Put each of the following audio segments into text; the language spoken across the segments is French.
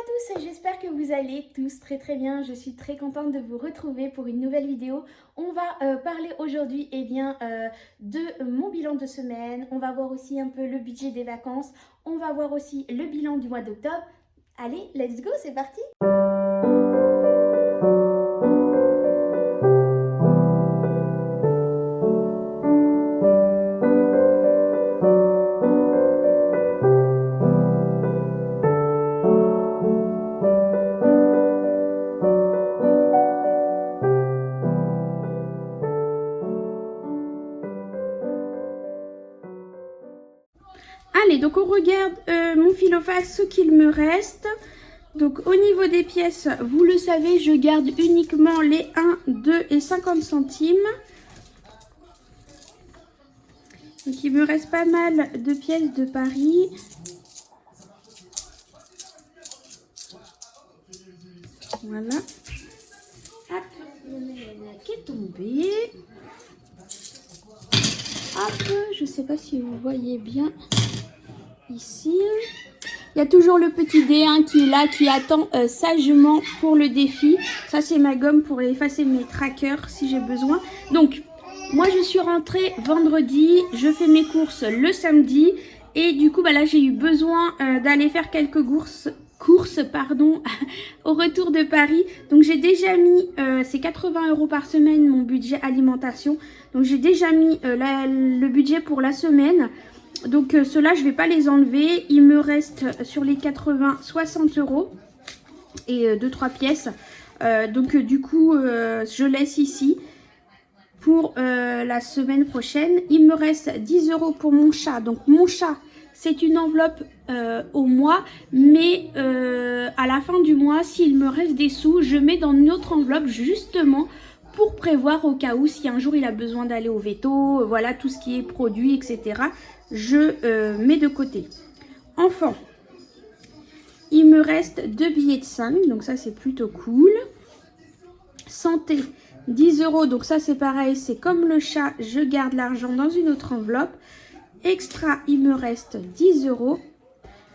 à tous, j'espère que vous allez tous très bien. Je suis très contente de vous retrouver pour une nouvelle vidéo. On va parler aujourd'hui de mon bilan de semaine. On va voir aussi un peu le budget des vacances. On va voir aussi le bilan du mois d'octobre. Allez, let's go, c'est parti! Allez, donc on regarde mon fil au face, ce qu'il me reste. Donc au niveau des pièces, vous le savez, je garde uniquement les 1, 2 et 50 centimes. Donc il me reste pas mal de pièces de Paris. Voilà. Hop, il y en a qui est tombé. Hop, je sais pas si vous voyez bien ici. Il y a toujours le petit D1 qui est là, qui attend sagement pour le défi. Ça, c'est ma gomme pour effacer mes trackers si j'ai besoin. Donc, moi, je suis rentrée vendredi. Je fais mes courses le samedi. Et du coup, là, j'ai eu besoin d'aller faire quelques courses au retour de Paris. Donc, j'ai déjà mis, c'est 80 € par semaine, mon budget alimentation. Donc, j'ai déjà mis le budget pour la semaine. Donc ceux-là, je ne vais pas les enlever. Il me reste sur les 80, 60 € et 2-3 pièces. Du coup, je laisse ici pour la semaine prochaine. Il me reste 10 € pour mon chat. Donc mon chat, c'est une enveloppe au mois. Mais à la fin du mois, s'il me reste des sous, je mets dans une autre enveloppe justement pour prévoir au cas où si un jour il a besoin d'aller au veto, voilà tout ce qui est produit, etc. Je mets de côté. Enfin, il me reste 2 billets de 5, donc ça c'est plutôt cool. Santé, 10 €, donc ça c'est pareil, c'est comme le chat, je garde l'argent dans une autre enveloppe. Extra, il me reste 10 €.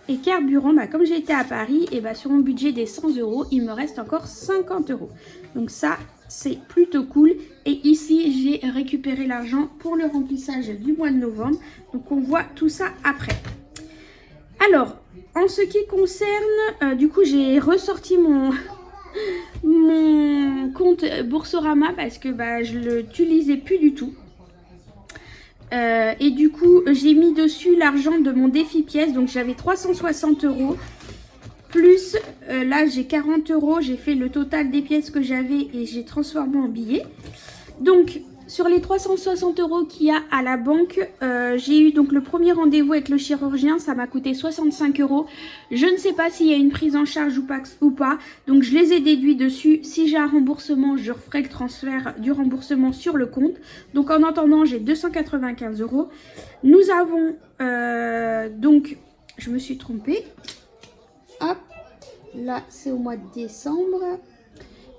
Et carburant, comme j'ai été à Paris, et sur mon budget des 100 €, il me reste encore 50 €. Donc ça, c'est plutôt cool. Et ici, j'ai récupéré l'argent pour le remplissage du mois de novembre. Donc on voit tout ça après. Alors, en ce qui concerne, du coup, j'ai ressorti mon compte Boursorama parce que je ne l'utilisais plus du tout. Et du coup, j'ai mis dessus l'argent de mon défi pièce. Donc j'avais 360 €. Plus, là j'ai 40 €. J'ai fait le total des pièces que j'avais et j'ai transformé en billets. Donc sur les 360 € qu'il y a à la banque, j'ai eu donc le premier rendez-vous avec le chirurgien. Ça m'a coûté 65 €. Je ne sais pas s'il y a une prise en charge ou pas. Donc je les ai déduits dessus. Si j'ai un remboursement, je referai le transfert du remboursement sur le compte. Donc en attendant, j'ai 295 €. Nous avons donc, je me suis trompée. Hop, là c'est au mois de décembre.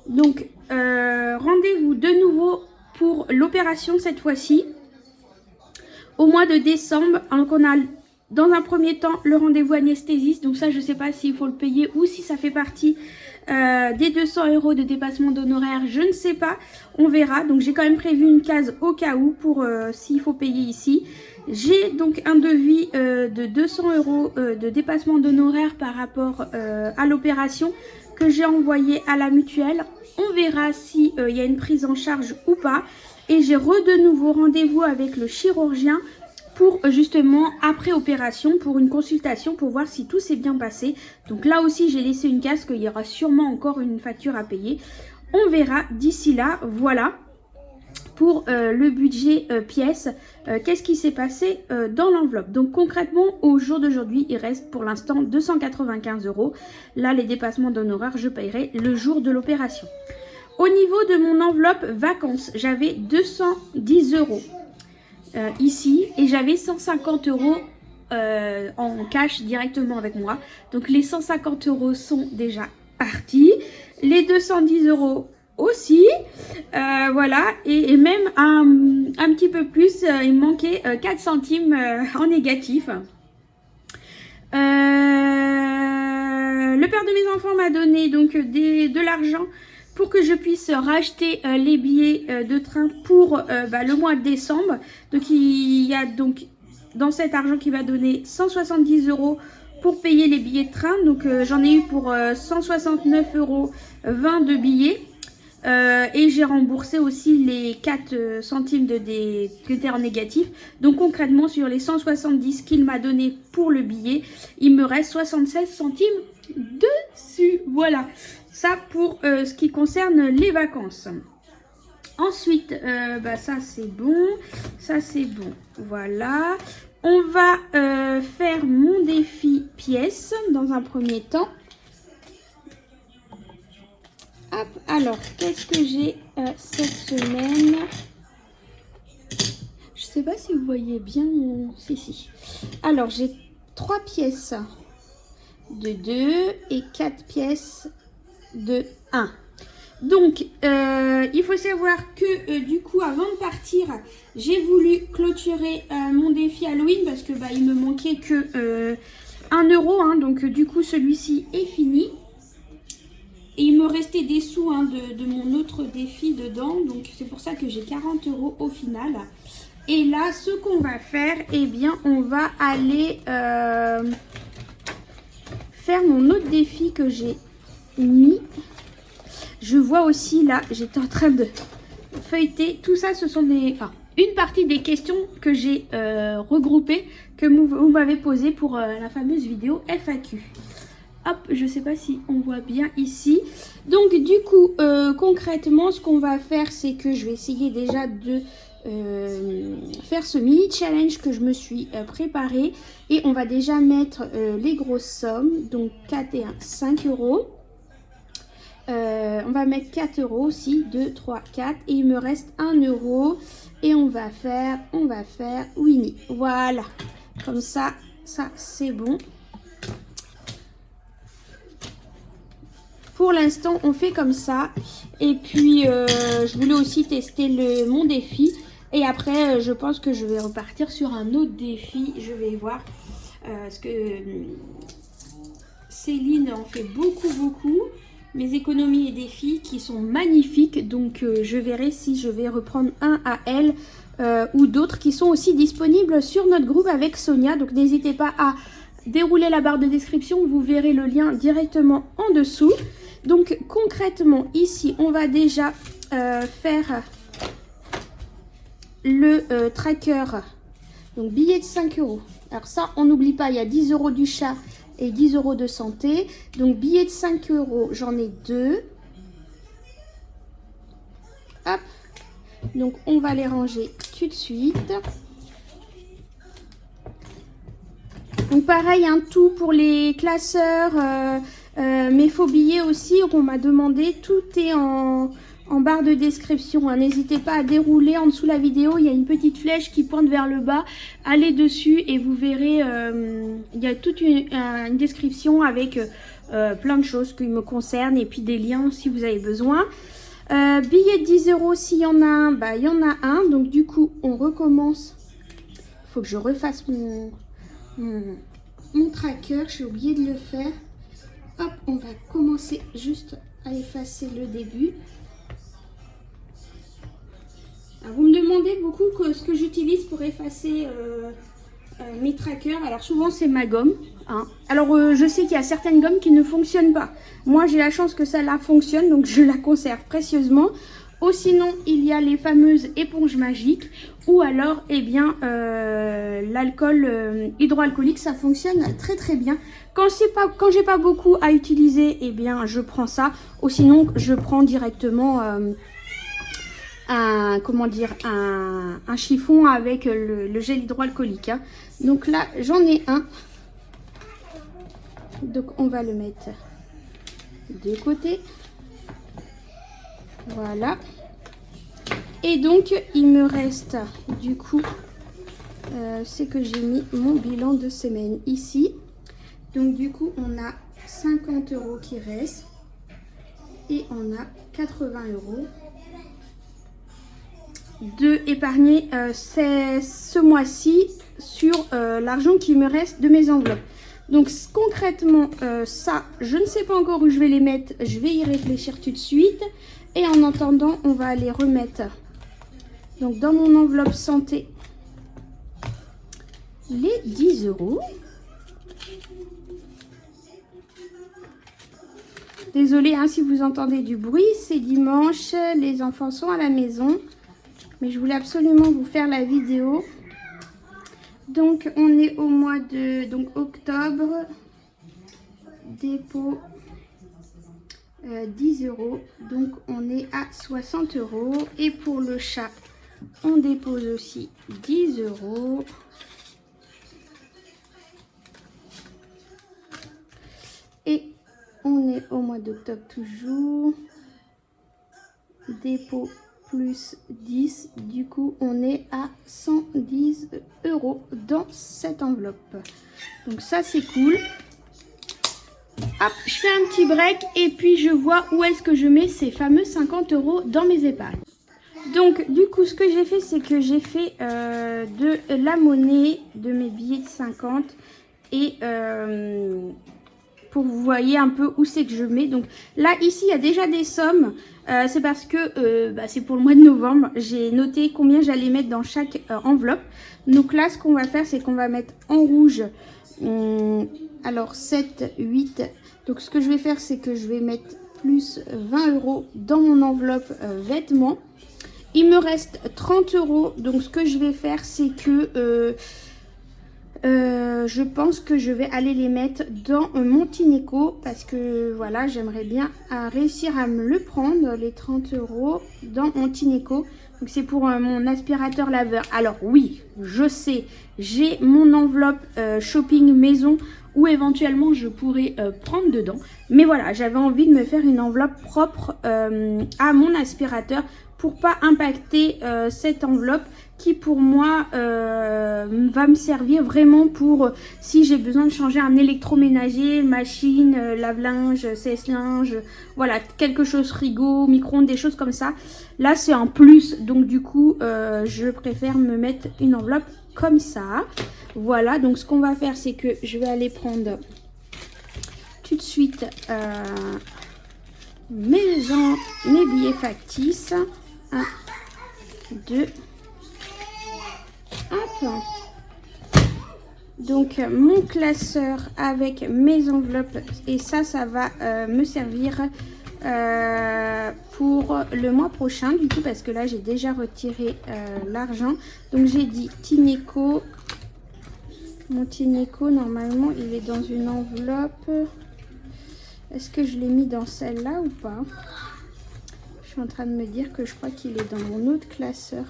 Donc rendez-vous de nouveau pour l'opération cette fois-ci au mois de décembre. Donc on a dans un premier temps le rendez-vous anesthésiste. Donc ça je ne sais pas s'il faut le payer ou si ça fait partie des 200 € de dépassement d'honoraires. Je ne sais pas, on verra. Donc j'ai quand même prévu une case au cas où pour s'il faut payer ici. J'ai donc un devis de 200 € de dépassement d'honoraires par rapport à l'opération que j'ai envoyé à la mutuelle. On verra si y a une prise en charge ou pas. Et j'ai de nouveau rendez-vous avec le chirurgien pour justement après opération pour une consultation pour voir si tout s'est bien passé. Donc là aussi j'ai laissé une case qu'il y aura sûrement encore une facture à payer. On verra d'ici là. Voilà pour le budget pièces. Qu'est-ce qui s'est passé dans l'enveloppe? Donc concrètement au jour d'aujourd'hui il reste pour l'instant 295 €. Là les dépassements d'honoraires je paierai le jour de l'opération. Au niveau de mon enveloppe vacances, j'avais 210 € ici et j'avais 150 € en cash directement avec moi. Donc les 150 € sont déjà partis. Les 210 € aussi. Voilà. Et même un petit peu plus, il me manquait 4 centimes en négatif. Le Le père de mes enfants m'a donné donc de l'argent pour que je puisse racheter les billets de train pour le mois de décembre. Donc il y a donc dans cet argent qui va donner 170 € pour payer les billets de train. Donc j'en ai eu pour 169,20 € de billets. Et j'ai remboursé aussi les 4 centimes des critères négatifs. Donc concrètement sur les 170 qu'il m'a donné pour le billet, il me reste 76 centimes dessus. Voilà, ça pour ce qui concerne les vacances. Ensuite, ça c'est bon, ça c'est bon. Voilà, on va faire mon défi pièces dans un premier temps. Hop, alors, qu'est-ce que j'ai cette semaine? Je sais pas si vous voyez bien. Si. Alors, j'ai 3 pièces de 2 et 4 pièces de 1. Donc, il faut savoir que du coup, avant de partir, j'ai voulu clôturer mon défi Halloween parce que il me manquait que 1 €. Hein, donc, du coup, celui-ci est fini. Et il me restait des sous de mon autre défi dedans. Donc, c'est pour ça que j'ai 40 € au final. Et là, ce qu'on va faire, eh bien, on va aller faire mon autre défi que j'ai mis. Je vois aussi, là, j'étais en train de feuilleter. Tout ça, ce sont une partie des questions que j'ai regroupées, que vous m'avez posées pour la fameuse vidéo FAQ. Hop, je ne sais pas si on voit bien ici. Donc, du coup, concrètement, ce qu'on va faire, c'est que je vais essayer déjà de faire ce mini challenge que je me suis préparé. Et on va déjà mettre les grosses sommes. Donc, 4 et 1, 5 €. On va mettre 4 € aussi. 2, 3, 4. Et il me reste 1 €. Et on va faire Winnie. Voilà. Comme ça c'est bon. Pour l'instant, on fait comme ça. Et puis, je voulais aussi tester mon défi. Et après, je pense que je vais repartir sur un autre défi. Je vais voir. Parce que Céline en fait beaucoup. Mes économies et défis qui sont magnifiques. Donc, je verrai si je vais reprendre un à elle. Ou d'autres qui sont aussi disponibles sur notre groupe avec Sonia. Donc, n'hésitez pas à dérouler la barre de description. Vous verrez le lien directement en dessous. Donc concrètement ici on va déjà faire le tracker, donc billet de 5 €. Alors ça on n'oublie pas, il y a 10 € du chat et 10 € de santé. Donc billet de 5 €, j'en ai 2. Hop, donc on va les ranger tout de suite. Donc pareil, tout pour les classeurs, mes faux billets aussi, qu'on m'a demandé, tout est en barre de description. N'hésitez pas à dérouler en dessous de la vidéo, il y a une petite flèche qui pointe vers le bas. Allez dessus et vous verrez, il y a toute une description avec plein de choses qui me concernent et puis des liens si vous avez besoin. Billet de 10 €, s'il y en a un, il y en a un. Donc du coup, on recommence. Il faut que je refasse mon tracker, j'ai oublié de le faire. Hop, on va commencer juste à effacer le début. Alors, vous me demandez beaucoup ce que j'utilise pour effacer mes trackers. Alors souvent c'est ma gomme. Alors je sais qu'il y a certaines gommes qui ne fonctionnent pas. Moi j'ai la chance que celle-là fonctionne, donc je la conserve précieusement. Ou sinon il y a les fameuses éponges magiques. Ou alors l'alcool hydroalcoolique, ça fonctionne très bien. Quand j'ai pas beaucoup à utiliser, je prends ça. Ou sinon je prends directement un chiffon avec le gel hydroalcoolique. Donc là j'en ai un. Donc on va le mettre de côté. Voilà. Et donc il me reste du coup c'est que j'ai mis mon bilan de semaine ici. Donc du coup on a 50 € qui restent et on a 80 € de épargner ce mois-ci sur l'argent qui me reste de mes enveloppes. Donc concrètement, ça, je ne sais pas encore où je vais les mettre. Je vais y réfléchir tout de suite. Et en attendant, on va les remettre donc dans mon enveloppe santé. Les 10 €. Désolée hein, si vous entendez du bruit, c'est dimanche, les enfants sont à la maison. Mais je voulais absolument vous faire la vidéo. Donc on est au mois de octobre. Dépôt 10 €. Donc on est à 60 €. Et pour le chat, on dépose aussi 10 €. Et on est au mois d'octobre toujours. Dépôt plus 10. Du coup, on est à 110 € dans cette enveloppe. Donc ça, c'est cool. Hop, je fais un petit break et puis je vois où est-ce que je mets ces fameux 50 € dans mes épargnes. Donc, du coup, ce que j'ai fait, c'est que j'ai fait de la monnaie, de mes billets de 50 et... pour que vous voyez un peu où c'est que je mets. Donc là, ici, il y a déjà des sommes. C'est parce que c'est pour le mois de novembre. J'ai noté combien j'allais mettre dans chaque enveloppe. Donc là, ce qu'on va faire, c'est qu'on va mettre en rouge. Alors, 7, 8. Donc, ce que je vais faire, c'est que je vais mettre plus 20 € dans mon enveloppe vêtements. Il me reste 30 €. Donc, ce que je vais faire, c'est que... je pense que je vais aller les mettre dans mon Tineco parce que voilà, j'aimerais bien réussir à me le prendre, les 30 € dans mon Tineco. Donc c'est pour mon aspirateur laveur. Alors oui, je sais, j'ai mon enveloppe shopping maison où éventuellement je pourrais prendre dedans. Mais voilà, j'avais envie de me faire une enveloppe propre à mon aspirateur pour pas impacter cette enveloppe qui pour moi va me servir vraiment pour si j'ai besoin de changer un électroménager, machine, lave-linge, sèche-linge, voilà, quelque chose frigo, micro-ondes, des choses comme ça. Là c'est un plus, donc du coup je préfère me mettre une enveloppe comme ça. Voilà, donc ce qu'on va faire, c'est que je vais aller prendre tout de suite mes billets factices. 1, 2, hop. Donc mon classeur avec mes enveloppes, et ça va me servir pour le mois prochain du coup, parce que là j'ai déjà retiré l'argent. Donc j'ai dit Tineco. Mon Tineco normalement il est dans une enveloppe. Est-ce que je l'ai mis dans celle-là ou pas? Je suis en train de me dire que je crois qu'il est dans mon autre classeur.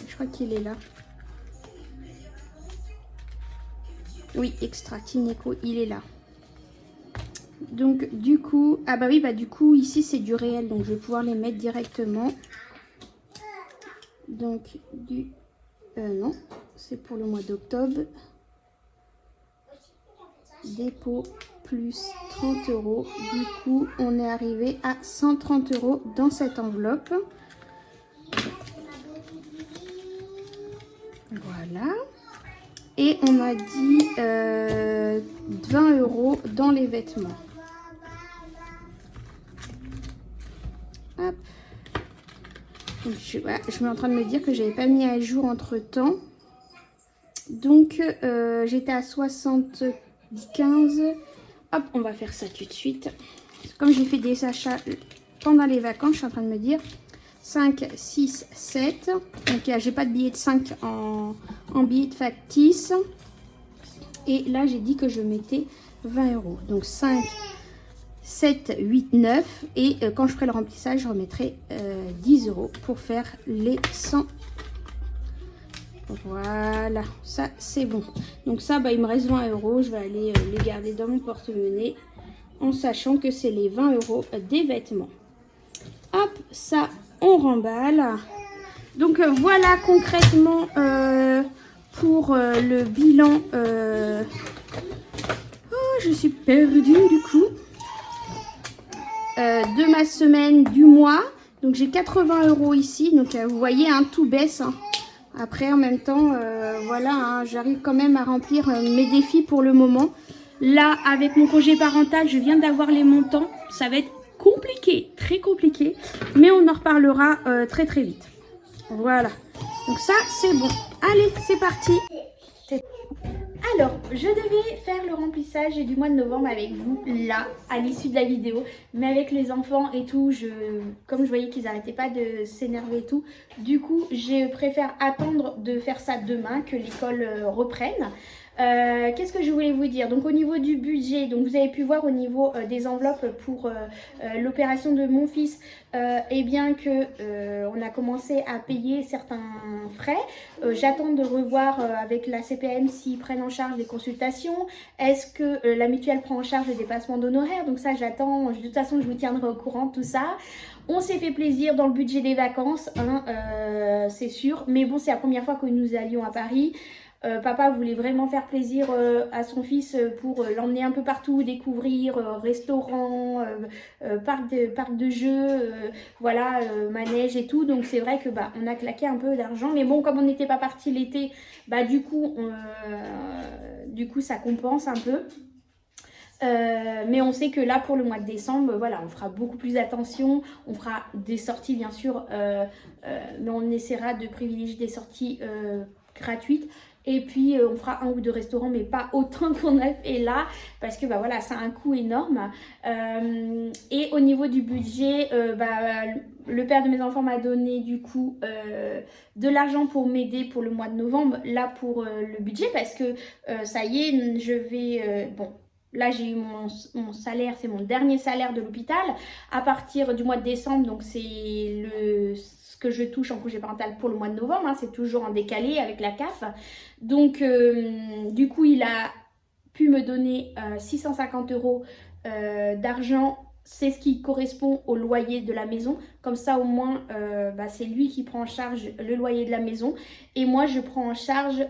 Je crois qu'il est là. Oui, extra Tineco, il est là. Donc du coup, ah bah oui, bah du coup ici c'est du réel, donc je vais pouvoir les mettre directement. Donc non, c'est pour le mois d'octobre. Dépôt plus 30 €. Du coup, on est arrivé à 130 € dans cette enveloppe. Voilà. Et on a dit 20 € dans les vêtements. Hop. Donc, je suis en train de me dire que j'avais pas mis à jour entre temps. Donc, j'étais à 75. Hop, on va faire ça tout de suite. Comme j'ai fait des achats pendant les vacances, je suis en train de me dire 5, 6, 7. Donc, j'ai pas de billet de 5 en billet de factice. Et là, j'ai dit que je mettais 20 €. Donc, 5, 7, 8, 9. Et quand je ferai le remplissage, je remettrai 10 € pour faire les 100. Voilà, ça c'est bon. Donc ça, bah, il me reste 20 €. Je vais aller les garder dans mon porte-monnaie en sachant que c'est les 20 € des vêtements. Hop, ça, on remballe. Donc voilà concrètement pour le bilan. Oh, je suis perdue du coup. De ma semaine, du mois. Donc j'ai 80 € ici. Donc vous voyez, hein, tout baisse. Hein. Après, en même temps, voilà, hein, j'arrive quand même à remplir mes défis pour le moment. Là, avec mon congé parental, je viens d'avoir les montants. Ça va être compliqué, très compliqué. Mais on en reparlera très très vite. Voilà. Donc ça, c'est bon. Allez, c'est parti. Alors, je devais faire le remplissage du mois de novembre avec vous, là, à l'issue de la vidéo. Mais avec les enfants et tout, comme je voyais qu'ils n'arrêtaient pas de s'énerver et tout, du coup, je préfère attendre de faire ça demain, que l'école reprenne. Qu'est-ce que je voulais vous dire? Donc au niveau du budget, donc vous avez pu voir au niveau des enveloppes pour l'opération de mon fils, et bien que on a commencé à payer certains frais. J'attends de revoir avec la CPM s'ils prennent en charge les consultations. Est-ce que la mutuelle prend en charge les dépassements d'honoraires? Donc ça j'attends, de toute façon je vous tiendrai au courant de tout ça. On s'est fait plaisir dans le budget des vacances, hein, c'est sûr. Mais bon, c'est la première fois que nous allions à Paris. Papa voulait vraiment faire plaisir à son fils pour l'emmener un peu partout, découvrir restaurant, parc de jeux, voilà, manège et tout. Donc c'est vrai que bah on a claqué un peu d'argent, mais bon, comme on n'était pas parti l'été, bah du coup ça compense un peu. Mais on sait que là pour le mois de décembre, voilà, on fera beaucoup plus attention, on fera des sorties bien sûr, mais on essaiera de privilégier des sorties gratuites. Et puis on fera un ou deux restaurants, mais pas autant qu'on a fait là, parce que bah voilà, ça a un coût énorme. Et au niveau du budget, bah, le père de mes enfants m'a donné du coup de l'argent pour m'aider pour le mois de novembre, là pour le budget, parce que ça y est, je vais bon. Là, j'ai eu mon salaire, c'est mon dernier salaire de l'hôpital. À partir du mois de décembre, donc c'est ce que je touche en congé parental pour le mois de novembre. Hein, c'est toujours en décalé avec la CAF. Donc, du coup, il a pu me donner 650 € d'argent. C'est ce qui correspond au loyer de la maison. Comme ça, au moins, bah, c'est lui qui prend en charge le loyer de la maison. Et moi, je prends en charge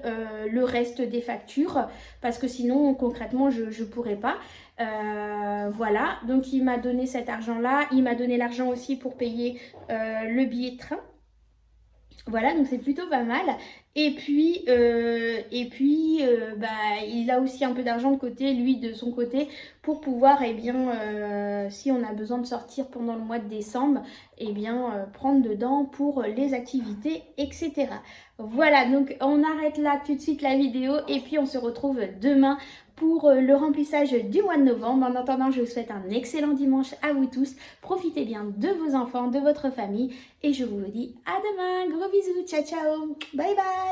le reste des factures. Parce que sinon, concrètement, je ne pourrais pas. Voilà. Donc, il m'a donné cet argent-là. Il m'a donné l'argent aussi pour payer le billet de train. Voilà, donc c'est plutôt pas mal. Et puis, bah, il a aussi un peu d'argent de côté, lui, de son côté, pour pouvoir, eh bien, si on a besoin de sortir pendant le mois de décembre, eh bien, prendre dedans pour les activités, etc. Voilà, donc on arrête là tout de suite la vidéo et puis on se retrouve demain pour le remplissage du mois de novembre. En attendant, je vous souhaite un excellent dimanche à vous tous. Profitez bien de vos enfants, de votre famille et je vous dis à demain. Gros bisous, ciao ciao, bye bye.